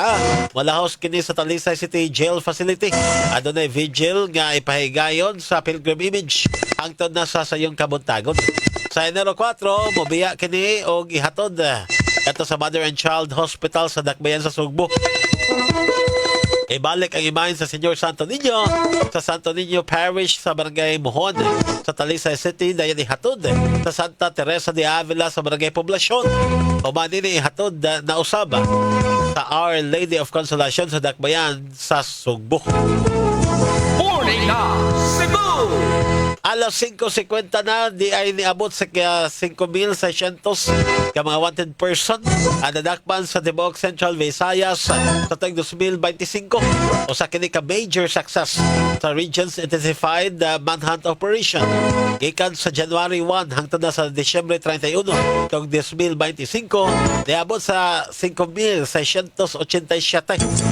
[SPEAKER 2] malahos kini sa Talisay City Jail Facility. Adunay vigil nga ipahigayon sa pilgrim image hangtod na sa sayong kabuntagon. Sa Enero 4, mobiya kini og ihatod ato sa Mother and Child Hospital sa Dakbayan sa Sugbo. Ibalik ang imahen sa Señor Santo Niño sa Santo Niño Parish sa Barangay Mohon sa Talisay City dayon ihatod sa Santa Teresa de Avila sa Barangay Poblacion. Umanin ihatod na usab sa Our Lady of Consolacion sa Dakbayan sa Sugbo.
[SPEAKER 1] Morning Cebu!
[SPEAKER 2] Alas 5:50 na, di ay niabot sa 5,600 ka mga wanted person ang nadakpan sa Tibuok Central Visayas sa taong 2025 o sa kini ka major success sa Region's Intensified Manhunt Operation. Gikan sa January 1 hangtod na sa Disyembre 31 taong 2025, niabot sa 5,687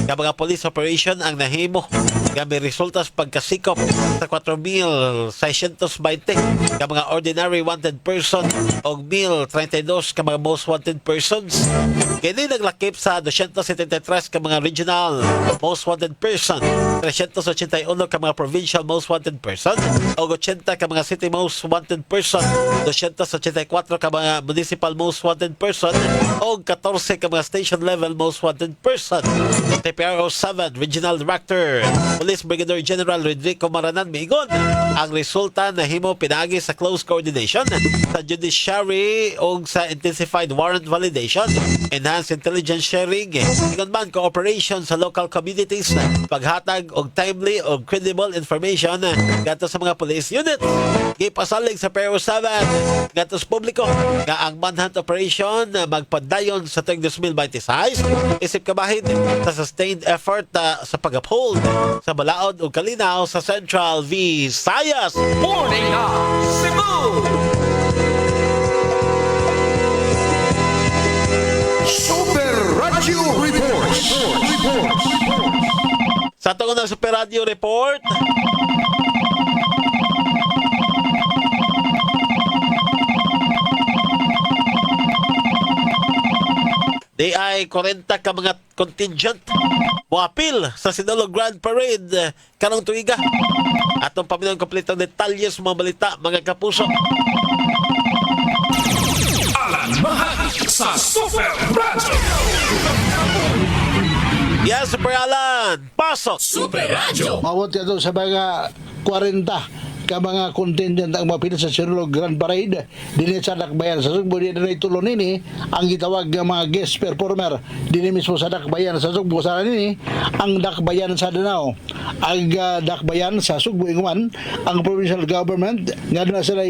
[SPEAKER 2] ka mga police operation ang nahimo nga may resulta sa pagkasikop sa 4,620 ka mga ordinary wanted person o 1,032 ka mga most wanted persons. Kini naglakip sa 273 ka mga regional most wanted person, 381 ka mga provincial most wanted person o 80 ka mga city most wanted person, 284 ka mga municipal most wanted person o 14 ka mga station level most wanted person. TPRO 7 Regional Director Police Brigadier General Rodrigo Maranan miingon ang resulta na himo pinagi sa close coordination sa judiciary o sa intensified warrant validation, enhanced intelligence sharing, ingon man cooperation sa local communities, paghatag og timely og credible information ngadto sa mga police unit. Gipasalig sa PRO 7 ngadto sa publiko nga ang manhunt operation magpadayon sa tuig 2026 isip kabahin sa sustained effort sa pag-uphold sa balaod ug kalinaw sa Central Visayas.
[SPEAKER 1] Morning Cebu! Super Radio Reports.
[SPEAKER 2] Sa tungo ng Super Radio Report, di ay 40 ka mga contingent muapil sa Sinulog Grand Parade karong tuiga. Atong paminong kompletong detalye sa mga balita, mga kapuso.
[SPEAKER 1] Alan Mahal sa Super Radio.
[SPEAKER 2] Yes, Super Alan, pasok!
[SPEAKER 1] Super Radio.
[SPEAKER 3] Mawot ito sa mga 40 ka mga contingent ang mapili sa Sinulog Grand Parade dinhi sa Dakbayan sa Sugbo. Di na tulon nini ang gitawag nga mga guest performer dinhi mismo sa Dakbayan sa Sugbo. Sa nini ang Dakbayan sa Danao, ang Dakbayan sa Sugbo inguman ang provincial government nga na sila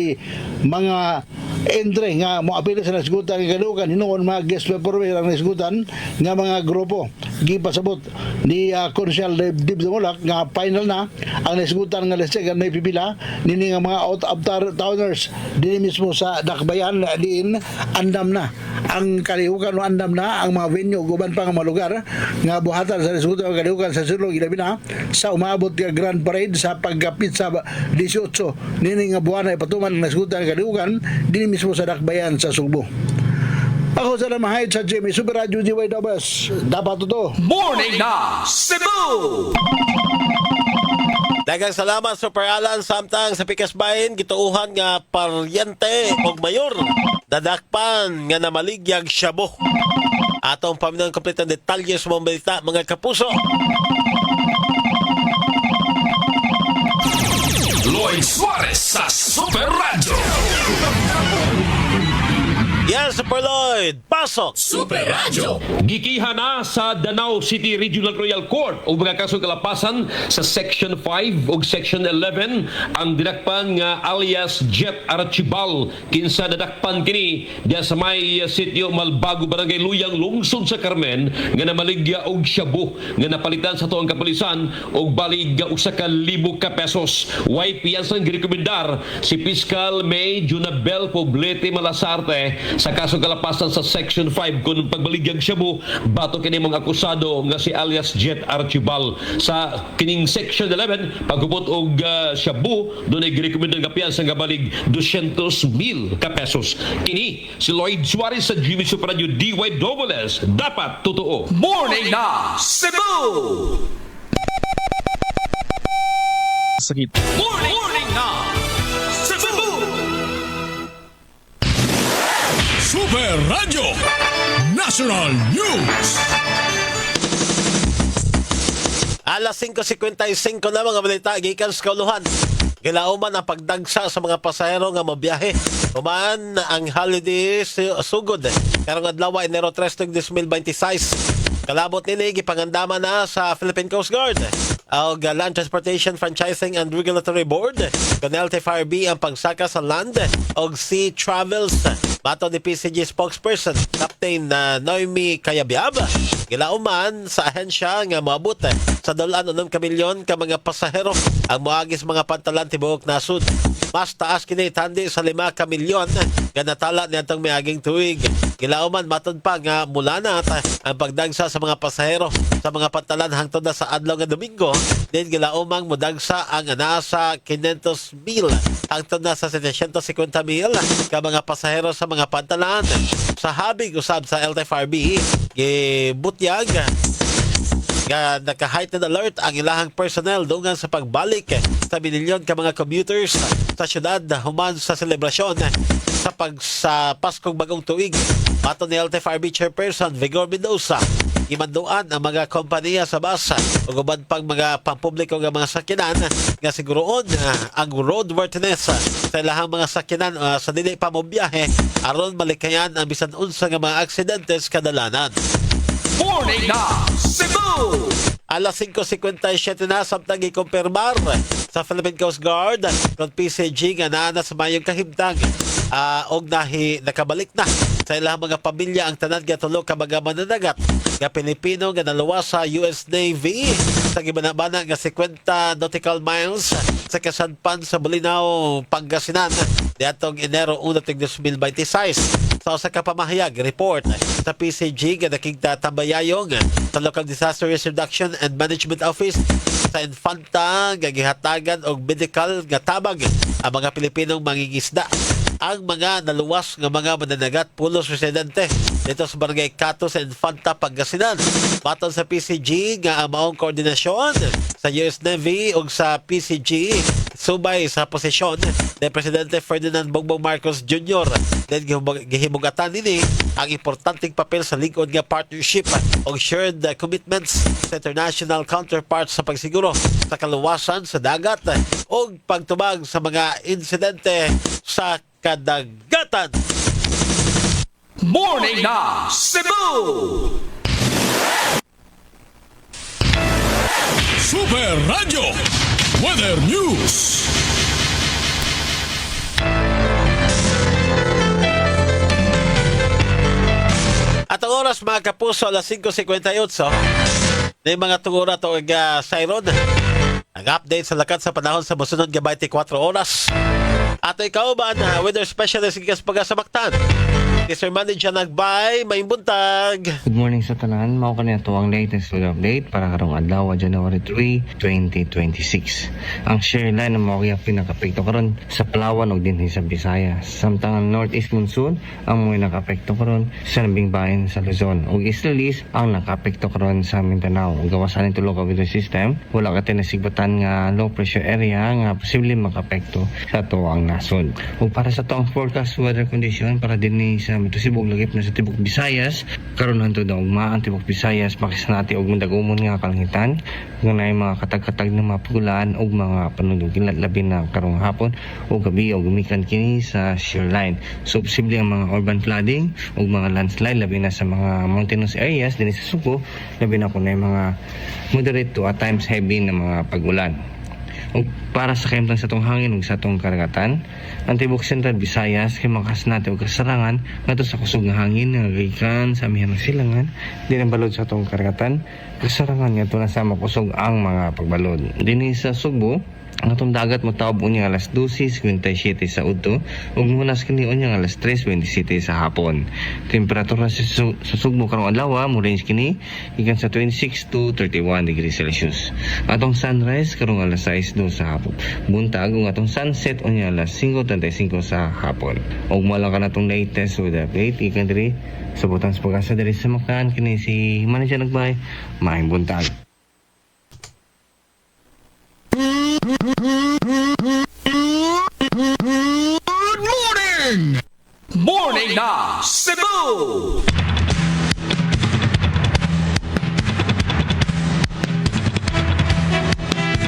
[SPEAKER 3] mga entry nga moapili sa nasgutan nga kadukan hinuon mga guest performer ang nasgutan nga mga grupo gipasabot ni Consel Dib Dumulak nga final na ang nasgutan nga liste nga may pipila nini nga mga out of towners dinhi mismo sa Dakbayan diin andam na ang kalihukan o andam na ang mga venue guban pa nga mga lugar nga buhatan sa nasgutan nga kalihukan sa Sulog ilabi na sa umabot nga Grand Parade sa pagkapit sa 18 nini nga buwan ay patuman ang nasgutan nga kalihukan dinhi mismo sa Dakbayan sa Sugbo. Ako sa namahid sa Jimmy Super Radio DYWS. Dapat ito.
[SPEAKER 1] Morning na Cebu!
[SPEAKER 2] Daghang salamat Super Alan samtang sa pikas bahin gituuhan nga paryente og mayor dadakpan nga namaligyag Shabu. Atong paminang kompletong detalye sa mga balita mga kapuso.
[SPEAKER 1] Lloyd Suarez sa Super Radio.
[SPEAKER 2] Yes, Super Lloyd, pasok!
[SPEAKER 1] Super Radio.
[SPEAKER 7] Gikiha na sa Danau City Regional Royal Court o mga kasong kalapasan sa Section 5 o Section 11 ang dinakpan nga alias Jet Archibal kinsa nadakpan kini diya sa may sitio Malbago, Barangay Luyang, lungsod sa Carmen nga namaligya og shabu nga napalitan sa tuang kapulisan og balig nga usa ka libo ka pesos. Way piyansang girekomendar si Fiscal May Junabel Poblete Malasarte sa kasong kalapasan sa Section 5 kung pagbaligyag shabu bato kini mga akusado nga si alias Jet Archibal. Sa kining Section 11 pagkupot og shabu doon ay girekomendar nga piyansa nga balig 200,000 ka pesos. Kini si Lloyd Suarez sa Jimmy Super Radio DYWS. Dapat totoo.
[SPEAKER 1] Morning na Cebu!
[SPEAKER 4] Sakit.
[SPEAKER 1] Morning na Cebu! Super Radio National News.
[SPEAKER 2] Alas 5:55 na mga balita gikan sa kauluhan. Gilauman ang pagdagsa sa mga pasahero nga mobiyahe. Human ang holiday sugod. Karong adlaw Enero 3, 2026. Kalabot nini gipangandama na sa Philippine Coast Guard. Ang Land Transportation Franchising and Regulatory Board kan LTFRB ang pagsaka sa land og sea travels. Bato ni PCG spokesperson Captain Noemi Kayabyab, gilauman sa ahensya nga moabot sa 2.6 milyon ka mga pasahero ang moagis mga pantalan tibuok nasud. Mas taas kini tandi sa 5 ka milyon nga natala niadtong miaging tuig. Gilauman matud pa nga mula na ang pagdagsa sa mga pasahero sa mga pantalan hangtod na sa adlaw nga Domingo. Din gilaumang mudagsa ang anaa sa 500,000 hangtod na sa 750,000 ka mga pasahero sa mga pantalan. Sa habig usab sa LTFRB gibutyag nga naka-heightened alert ang ilahang personnel dungan sa pagbalik sa binilyon ka mga commuters sa syudad human sa selebrasyon sa Paskong Bagong Tuig. Bato ni LTFRB Chairperson Vigor Mendoza, imanduan ang mga kompanya sa bus o uban pang mga pampubliko nga mga sakyanan nga siguroon ang roadworthiness sa ilahang mga sakyanan sa dili pa mo biyahe aron malikayan ang bisan unsa nga mga aksidentes kadalanan.
[SPEAKER 1] Morning na Cebu!
[SPEAKER 2] Alas 5:57 na samtang ikumpirmar sa Philippine Coast Guard kung PCG nga naa sa mayong kahimtang og nakabalik na sa ilang mga pamilya ang tanan nga tulo ka mga mananagat nga Pilipino nga naluwas sa US Navy sa gibanabana nga 50 nautical miles sa kasadpan sa Bolinao, Pangasinan diatong Enero 1, 2026. Sa kapamahayag report sa PCG nga nakigtatambayayong sa Local Disaster Risk Reduction and Management Office sa Infanta nga gihatagan og medical nga tabang ang mga Pilipinong mangingisda. Ang mga naluwas nga mga mananagat pulos residente dito sa Barangay Cato sa Infanta, Pangasinan. Baton sa PCG nga ang maong koordinasyon sa US Navy ug sa PCG subay sa posisyon ni Presidente Ferdinand Bongbong Marcos Jr. Then gihimugatan nini ang importanteng papel sa lingkod nga partnership o shared commitments sa international counterparts sa pagsiguro sa kaluwasan sa dagat o pagtubag sa mga insidente sa kadagatan.
[SPEAKER 1] Morning na Cebu! Super Radio Weather News.
[SPEAKER 2] At ang oras mga kapuso, alas 5:58. Na mga tungura to Siron. Ang update sa lakat sa panahon sa mosunod nga 24 oras. Ato ikaw ba na weather specialist ikas pagasamaktan? Si Sir Manny dyan nagbay, may buntag.
[SPEAKER 8] Good morning sa tanan. Mao kanina to ang latest weather update para karong adlaw January 3, 2026. Ang share line ng mga pinaka-apekto karon sa Palawan ug dinhi sa Visayas. Samtang ang northeast monsoon ang mga naka-apekto karon sa nabing bahin sa Luzon ug easterlies ang naka-apekto karon sa Mindanao. Ug gawas ani tulo ka weather system, wala ka tinasigbatan nga low pressure area nga posible maka-apekto sa tuwang nasod. Ug para sa tuwang forecast weather condition para dinhi sa Metro Cebu ug lagip na sa tibok Visayas, karon hantod na ugma ang tibok Visayas makisanati og madagumon nga kalangitan nga naay mga katag-katag na mapugulan ug mga panulugin labi na karong hapon o gabi o gumikan kini sa shear line. So posible ang mga urban flooding ug mga landslide labi na sa mga mountainous areas dinhi sa Subo, labi na kung mga moderate to at times heavy na mga pag-ulan. O para sa kaimtang sa tong hangin ug sa tong karagatan, ang tibok Central Visayas kay makasnati og kasarangan ngadto sa kusog nga hangin nga gikan sa amihanang silangan dinang balod sa tong karagatan, kasarangan ngadto na sa makusog ang mga pagbalod. Dinhi sa Subo, ang atong dagat motaob unya alas 12:27 sa udto ug munas kini unya alas 3:27 sa hapon. Temperatura sa Sugbo karong adlaw mo range kini gikan sa 26 to 31 degrees Celsius. Atong sunrise karong alas 6:02 sa hapon. Buntag ug atong sunset unya alas 5:35 sa hapon. Ug mo lang kanatong latest weather update ikan diri sa butang sa pag-asa diri sa Makan kini si Manager Nagbay, maayong buntag.
[SPEAKER 1] Morning na Cebu!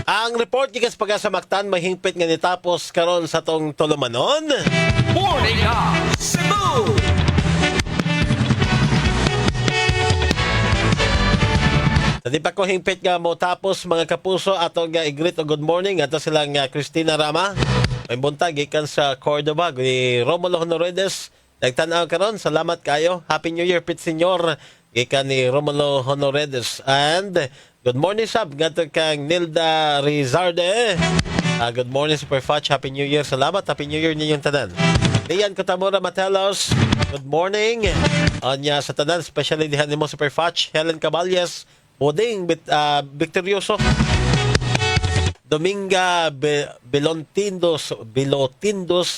[SPEAKER 2] Ang report gikas pag-asa Mactan mahingpit nga nitapos karon sa tong tulumanon.
[SPEAKER 1] Morning na Cebu!
[SPEAKER 2] Sa di pa ko hingpit nga mo tapos mga kapuso atong nga igreet o good morning ato silang Christina Rama. May buntag gikan sa Cordoba ni Romulo Honoredes. Nagtan-aw karon, salamat kayo. Happy New Year pit senyor. Gikan ni Romulo Honoredes and good morning sab ngadto kang Nilda Rizarde. Good morning Super Fudge. Happy New Year. Salamat. Happy New Year ninyong tanan. Lian Cotamora Matelos. Good morning. Onya sa tanan, especially dihan nimo Super Fudge. Helen Caballes. Boding Victorioso. Dominga Bilotindos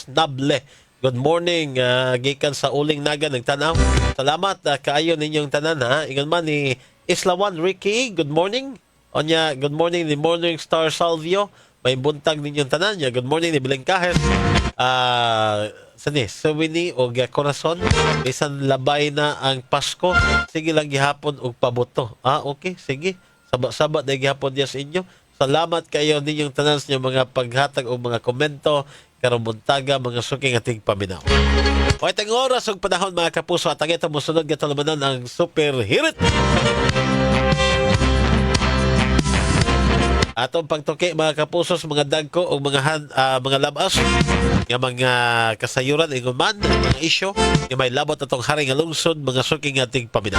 [SPEAKER 2] Nable. Good morning, gikan sa Uling Naga nagtanaw. Salamat kaayo ninyong tanan ha. Ingon man ni Islawan Ricky, good morning. Onya, good morning ni Morning Star Salvio. May buntag ninyong tanan niya. Good morning ni Bilengkahes. Sani, Sawini o Corazon. Bisan labay na ang Pasko. Sige lang gihapon og pabuto. Okay, sige. Saba-saba na gihapon diya sa inyo. Salamat kayo ninyong tanan sa mga paghatag o mga komento karong buntaga mga suking ating paminaw. O itong oras o panahon mga kapuso at ang ito musunod nga tulumanon ang Super Hirit. Atong pagtuki mga kapuso sa mga dagko o mga labas nga mga kasayuran iguman mga isyo nga may labot atong hari nga lungsod mga suking ating paminaw.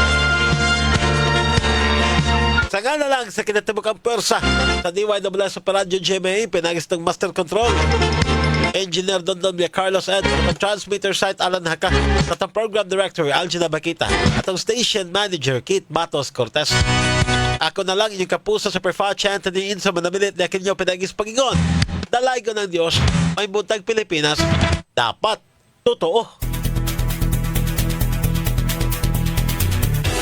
[SPEAKER 2] Sanga na lang sa kinatibok ang pwersa sa DYWS sa Radyo GMA, pinagis ng Master Control. Engineer Dondon via Carlos Ed, at transmitter site Alan Haka, at ang Program Director Algina Bakita, at ang Station Manager Keith Matos Cortez. Ako na lang inyong kapuso sa Perfect Anthony Insa manamilit na kinyo pinagis pagingon. Dalay ko ng Diyos, may buntag Pilipinas, dapat totoo.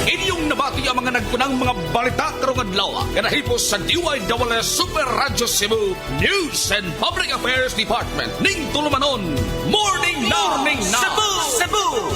[SPEAKER 1] Inyong nabati ang mga nagpunang mga balita karong adlaw kanahipos sa DYWS Super Radio Cebu News and Public Affairs Department ning tulumanon Morning na Cebu!